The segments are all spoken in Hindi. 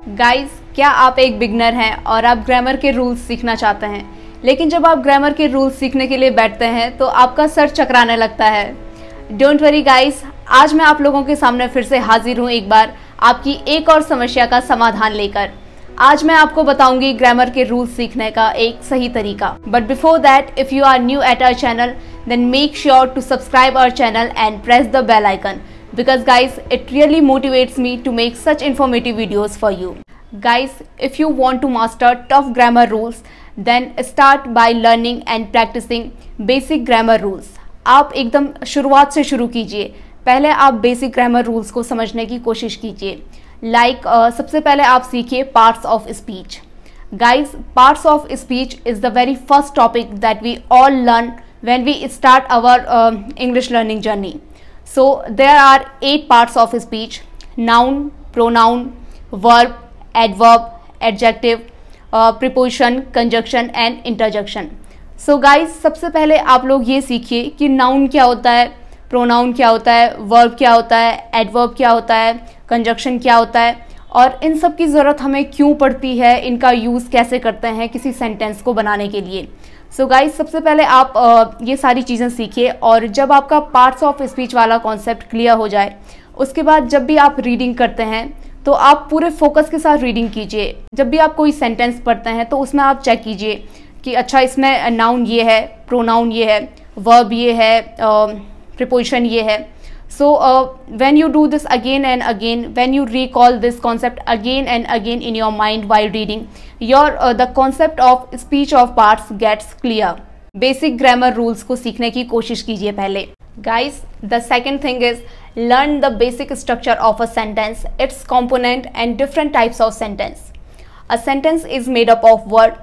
गाइस, क्या आप एक बिगनर हैं और आप ग्रामर के रूल्स सीखना चाहते हैं, लेकिन जब आप ग्रामर के रूल्स सीखने के लिए बैठते हैं तो आपका सर चकराने लगता है। डोंट वरी गाइस, आज मैं आप लोगों के सामने फिर से हाजिर हूँ एक बार आपकी एक और समस्या का समाधान लेकर। आज मैं आपको बताऊंगी ग्रामर के रूल्स सीखने का एक सही तरीका। But before that, if you are new at our channel, then make sure to subscribe our channel and press the bell icon, because guys, it really motivates me to make such informative videos for you. Guys, if you want to master tough grammar rules, then start by learning and practicing basic grammar rules. आप एकदम शुरुआत से शुरू कीजिए। पहले आप बेसिक ग्रामर रूल्स को समझने की कोशिश कीजिए। सबसे पहले आप सीखिए parts of speech. Guys, parts of speech is the very first topic that we all learn when we start our English learning journey. So there are 8 parts of speech: noun, pronoun, verb, adverb, adjective, preposition, conjunction and interjection. So guys, सबसे पहले आप लोग ये सीखिए कि noun क्या होता है, pronoun क्या होता है, verb क्या होता है, adverb क्या होता है, conjunction क्या होता है और इन सब की ज़रूरत हमें क्यों पड़ती है, इनका यूज़ कैसे करते हैं किसी सेंटेंस को बनाने के लिए। सो गाइस, सबसे पहले आप ये सारी चीज़ें सीखिए और जब आपका पार्ट्स ऑफ स्पीच वाला कॉन्सेप्ट क्लियर हो जाए, उसके बाद जब भी आप रीडिंग करते हैं तो आप पूरे फोकस के साथ रीडिंग कीजिए। जब भी आप कोई सेंटेंस पढ़ते हैं तो उसमें आप चेक कीजिए कि अच्छा, इसमें नाउन ये है, प्रोनाउन ये है, वर्ब ये है, प्रीपोजिशन ये है। So when you do this again and again, when you recall this concept again and again in your mind while reading, the concept of speech of parts gets clear. Basic grammar rules को सीखने की कोशिश कीजिए पहले। Guys, the second thing is learn the basic structure of a sentence, its component and different types of sentence. A sentence is made up of word.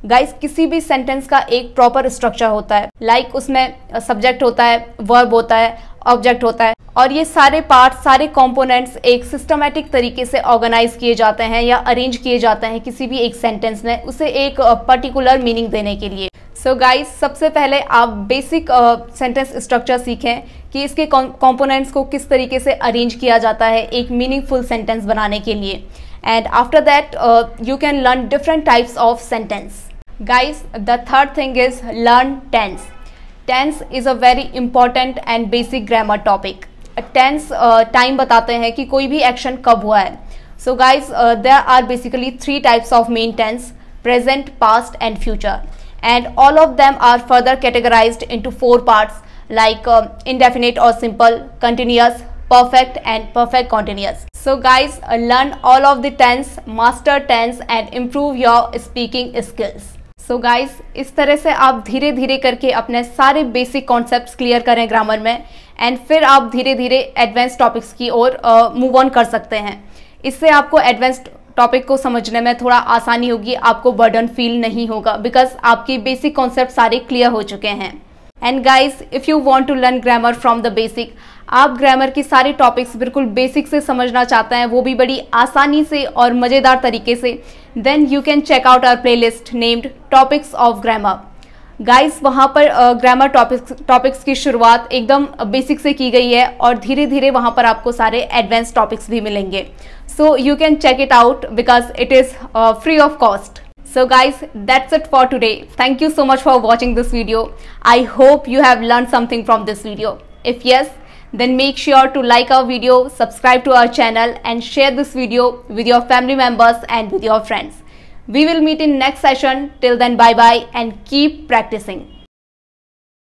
Guys, किसी भी सेंटेंस का एक प्रॉपर स्ट्रक्चर होता है। लाइक उसमें सब्जेक्ट होता है, वर्ब होता है, ऑब्जेक्ट होता है और ये सारे पार्ट्स, सारे कंपोनेंट्स एक सिस्टमैटिक तरीके से ऑर्गेनाइज किए जाते हैं या अरेंज किए जाते हैं किसी भी एक सेंटेंस में, उसे एक पर्टिकुलर मीनिंग देने के लिए। सो गाइस, सबसे पहले आप बेसिक सेंटेंस स्ट्रक्चर सीखें कि इसके कंपोनेंट्स को किस तरीके से अरेंज किया जाता है एक मीनिंगफुल सेंटेंस बनाने के लिए। And after that you can learn different types of sentence. Guys, the third thing is learn tense. Tense is a very important and basic grammar topic. Tense time बताते हैं कि कोई भी action कब हुआ है। So guys, there are basically 3 types of main tense: present, past and future. And all of them are further categorized into 4 parts like indefinite or simple, continuous, perfect and perfect continuous. So guys, learn all of the tense, master tense and improve your speaking skills. So guys, इस तरह से आप धीरे धीरे करके अपने सारे बेसिक कॉन्सेप्ट्स क्लियर करें ग्रामर में एंड फिर आप धीरे धीरे एडवांस टॉपिक्स की ओर मूव ऑन कर सकते हैं। इससे आपको एडवांस टॉपिक को समझने में थोड़ा आसानी होगी, आपको बर्डन फील नहीं होगा बिकॉज आपकी बेसिक कॉन्सेप्ट सारे क्लियर हो चुके हैं। And guys, if you want to learn grammar from the basic, आप ग्रामर की सारे टॉपिक्स बिल्कुल बेसिक से समझना चाहते हैं, वो भी बड़ी आसानी से और मज़ेदार तरीके से, then you can check out our playlist named topics of grammar. Guys, वहाँ पर ग्रामर टॉपिक्स की शुरुआत एकदम बेसिक से की गई है और धीरे धीरे वहाँ पर आपको सारे एडवांस टॉपिक्स भी मिलेंगे। So you can check it out because it is free of cost. So guys, that's it for today. Thank you so much for watching this video. I hope you have learned something from this video. If yes, then make sure to like our video, subscribe to our channel and share this video with your family members and with your friends. We will meet in next session. Till then, bye bye and keep practicing.